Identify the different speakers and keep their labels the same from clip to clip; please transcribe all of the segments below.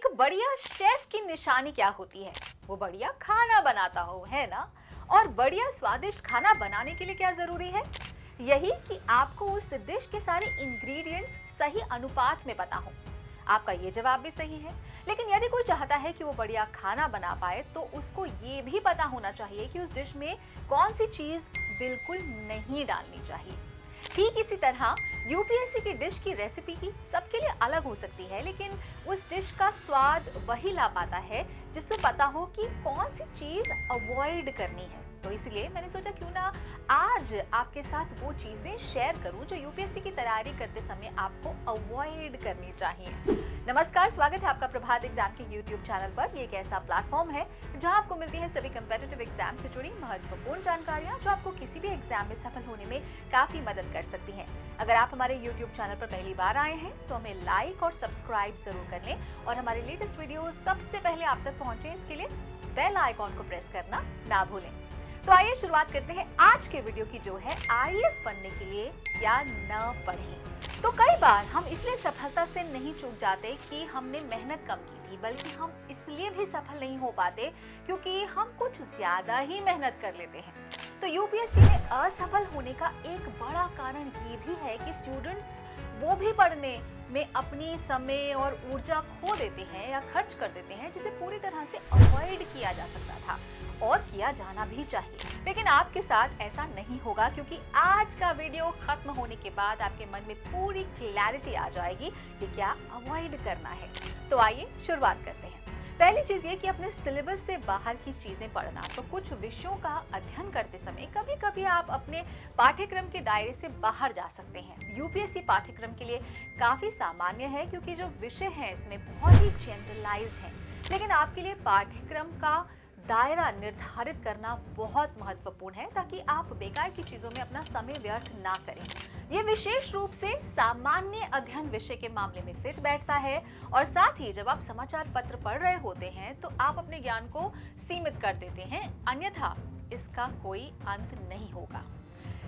Speaker 1: एक बढ़िया शेफ की निशानी क्या होती है? वो बढ़िया खाना बनाता हो, है ना? और बढ़िया स्वादिष्ट खाना बनाने के लिए क्या जरूरी है? यही कि आपको उस डिश के सारे इंग्रेडिएंट्स सही अनुपात में पता हो। आपका ये जवाब भी सही है। लेकिन यदि कोई चाहता है कि वो बढ़िया खाना बना पाए तो उसको ये भी पता होना चाहिए कि उस डिश में कौन सी चीज बिल्कुल नहीं डालनी चाहिए। ठीक इसी तरह यूपीएससी की डिश की रेसिपी की सबके लिए अलग हो सकती है, लेकिन उस डिश का स्वाद वही ला पाता है जिसको पता हो कि कौन सी चीज अवॉइड करनी है। तो इसलिए मैंने सोचा क्यों ना आज आपके साथ वो चीजें शेयर करूं जो यूपीएससी की तैयारी करते समय आपको अवॉइड करनी चाहिए। नमस्कार, स्वागत है आपका प्रभात एग्जाम के यूट्यूब चैनल पर। ये एक ऐसा प्लेटफॉर्म है जहां आपको मिलती है सभी कम्पिटिटिव एग्जाम से जुड़ी महत्वपूर्ण जानकारियां जो आपको किसी भी एग्जाम में सफल होने में काफी मदद कर सकती हैं। अगर आप हमारे यूट्यूब चैनल पर पहली बार आए हैं तो हमें लाइक और सब्सक्राइब जरूर कर लें और हमारे लेटेस्ट वीडियो सबसे पहले आप तक पहुंचे इसके लिए बेल आइकॉन को प्रेस करना ना भूलें। तो आइए शुरुआत करते हैं आज के वीडियो की, जो है आईएएस बनने के लिए क्या न पढ़ें। तो कई बार हम इसलिए सफलता से नहीं चूक जाते कि हमने मेहनत कम की थी, बल्कि हम इसलिए भी सफल नहीं हो पाते क्योंकि हम कुछ ज्यादा ही मेहनत कर लेते हैं। तो यूपीएससी में असफल होने का एक बड़ा कारण ये भी है कि स्टूडेंट्स वो भी पढ़ने में अपनी समय और ऊर्जा खो देते हैं या खर्च कर देते हैं जिसे पूरी तरह से अवॉइड किया जा सकता था और किया जाना भी चाहिए। लेकिन आपके साथ ऐसा नहीं होगा क्योंकि आज का वीडियो खत्म होने के बाद आपके मन में पूरी क्लैरिटी आ जाएगी कि क्या अवॉइड करना है। तो आइए शुरुआत करते हैं। पहली चीज ये कि अपने सिलेबस से बाहर की चीजें पढ़ना। तो कुछ विषयों का अध्ययन करते समय कभी कभी आप अपने पाठ्यक्रम के दायरे से बाहर जा सकते हैं। यूपीएससी पाठ्यक्रम के लिए काफी सामान्य है क्योंकि जो विषय है इसमें बहुत ही जनरलाइज्ड है, लेकिन आपके लिए पाठ्यक्रम का दायरा निर्धारित करना बहुत महत्वपूर्ण है ताकि आप बेकार की चीजों में अपना समय व्यर्थ ना करें। ये विशेष रूप से सामान्य अध्ययन विषय के मामले में फिट बैठता है और साथ ही जब आप समाचार पत्र पढ़ रहे होते हैं तो आप अपने ज्ञान को सीमित कर देते हैं, अन्यथा इसका कोई अंत नहीं होगा।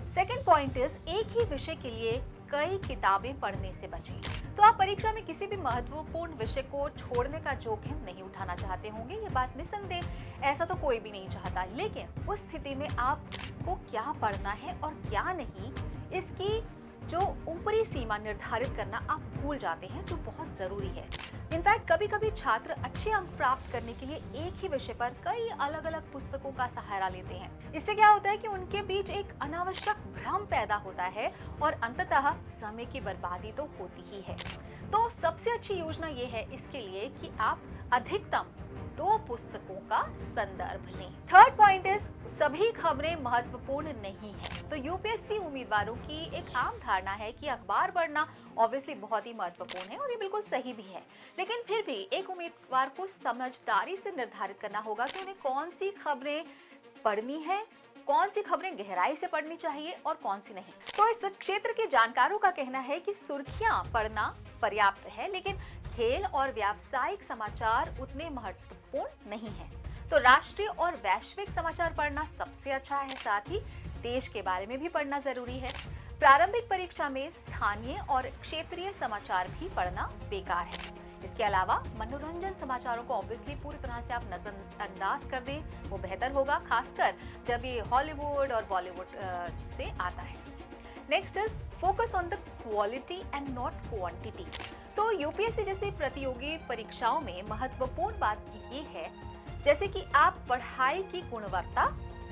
Speaker 1: सेकेंड पॉइंट इज, एक ही विषय के लिए कई किताबें पढ़ने से बचें। तो आप परीक्षा में किसी भी महत्वपूर्ण विषय को छोड़ने का जोखिम नहीं उठाना चाहते होंगे, ये बात निसंदेह ऐसा तो कोई भी नहीं चाहता। लेकिन उस स्थिति में आपको क्या पढ़ना है और क्या नहीं, इसकी जो ऊपरी सीमा निर्धारित करना आप भूल जाते हैं, जो बहुत जरूरी है। इनफैक्ट कभी कभी छात्र अच्छे अंक प्राप्त करने के लिए एक ही विषय पर कई अलग अलग पुस्तकों का सहारा लेते हैं। इससे क्या होता है कि उनके बीच एक अनावश्यक भ्रम पैदा होता है और अंततः समय की बर्बादी तो होती ही है। तो सबसे अच्छी योजना ये है इसके लिए कि आप अधिकतम 2 पुस्तकों का संदर्भ लें। थर्ड पॉइंट इज, सभी खबरें महत्वपूर्ण नहीं है। तो यूपीएससी उम्मीदवारों की एक आम धारणा है कि अखबार पढ़ना ऑब्वियसली बहुत ही महत्वपूर्ण है और ये बिल्कुल सही भी है, लेकिन फिर भी एक उम्मीदवार को समझदारी से निर्धारित करना होगा कि उन्हें कौन सी खबरें पढ़नी है, कौन सी खबरें गहराई से पढ़नी चाहिए और कौन सी नहीं। तो इस क्षेत्र के जानकारों का कहना है कि सुर्खियां पढ़ना पर्याप्त है, लेकिन खेल और व्यावसायिक समाचार उतने महत्वपूर्ण नहीं है। तो राष्ट्रीय और वैश्विक समाचार पढ़ना सबसे अच्छा है, साथ ही देश के बारे में भी पढ़ना जरूरी है। प्रारंभिक परीक्षा में स्थानीय और क्षेत्रीय समाचार भी पढ़ना बेकार है। इसके अलावा मनोरंजन समाचारों को ऑब्वियसली पूरी तरह से आप नजरअंदाज कर दें, वो बेहतर होगा, खासकर जब ये हॉलीवुड और बॉलीवुड से आता है। Next is, focus on the quality and not quantity. तो यूपीएससी जैसी प्रतियोगी परीक्षाओं में महत्वपूर्ण बात ये है जैसे कि आप पढ़ाई की गुणवत्ता,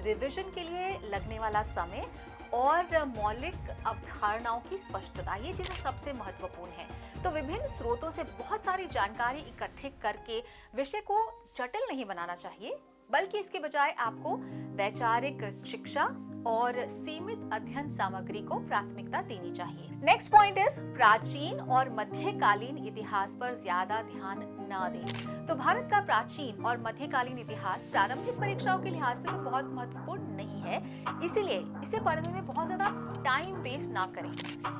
Speaker 1: रिवीजन के लिए लगने वाला समय और मौलिक अवधारणाओं की स्पष्टता, ये चीजें सबसे महत्वपूर्ण है। तो विभिन्न स्रोतों से बहुत सारी जानकारी इकट्ठे करके विषय को जटिल नहीं बनाना चाहिए, बल्कि इसके बजाय आपको वैचारिक शिक्षा और सीमित अध्ययन सामग्री को प्राथमिकता देनी चाहिए। नेक्स्ट पॉइंट इज, प्राचीन और मध्यकालीन इतिहास पर ज्यादा ध्यान न दें। तो भारत का प्राचीन और मध्यकालीन इतिहास प्रारंभिक परीक्षाओं के लिहाज से तो बहुत महत्वपूर्ण नहीं है, इसीलिए इसे पढ़ने में बहुत ज्यादा टाइम वेस्ट ना करें।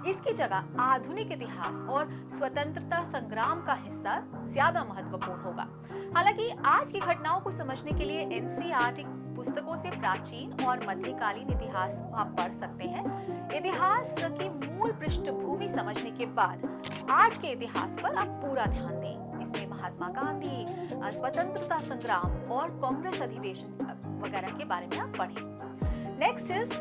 Speaker 1: इसकी जगह आधुनिक इतिहास और स्वतंत्रता संग्राम का हिस्सा ज्यादा महत्वपूर्ण होगा। हालांकि आज की घटनाओं को समझने के लिए एनसीईआरटी पुस्तकों से प्राचीन और मध्यकालीन इतिहास आप पढ़ सकते हैं। इतिहास की मूल पृष्ठभूमि समझने के बाद आज के इतिहास पर आप पूरा ध्यान दें। इसमें महात्मा गांधी, स्वतंत्रता संग्राम और कांग्रेस अधिवेशन वगैरह के बारे में आप पढ़ें। नेक्स्ट इज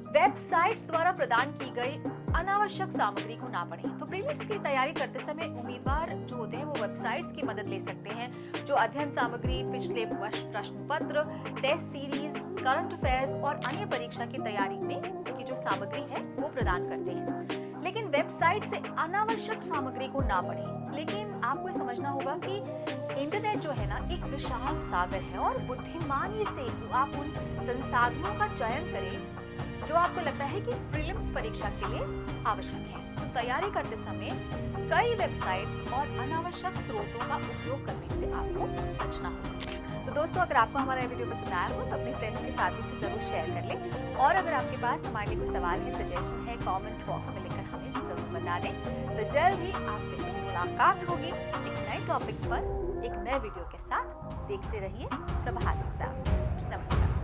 Speaker 1: वेबसाइट्स द्वारा प्रदान की गई अनावश्यक सामग्री को ना पढ़ें। तो प्रीलिम्स की तैयारी करते समय उम्मीदवार जो होते हैं वो वेबसाइट्स की मदद ले सकते हैं जो अध्ययन सामग्री, पिछले प्रश्न पत्र, टेस्ट सीरीज, करंट अफेयर्स और अन्य परीक्षा की तैयारी में की जो सामग्री है वो प्रदान करते हैं। लेकिन वेबसाइट से अनावश्यक सामग्री को ना पढ़ें। लेकिन आपको समझना होगा कि इंटरनेट जो है ना एक विशाल सागर है और बुद्धिमानी से आप उन संसाधनों का चयन करें जो आपको लगता है कि प्रीलिम्स परीक्षा के लिए आवश्यक है। तो तैयारी करते समय कई वेबसाइट्स और अनावश्यक स्रोतों का उपयोग करने से आपको बचना होगा। तो दोस्तों, अगर आपको हमारा ये वीडियो पसंद आया हो तो अपने फ्रेंड्स के साथ भी इसे जरूर शेयर कर लें और अगर आपके पास हमारे लिए कोई सवाल है, सजेशन है, कमेंट बॉक्स में लिखकर हमें जरूर बता दें। तो जल्द ही आपसे फिर मुलाकात होगी एक नए टॉपिक पर एक नए वीडियो के साथ। देखते रहिए प्रभात एग्जाम। नमस्कार।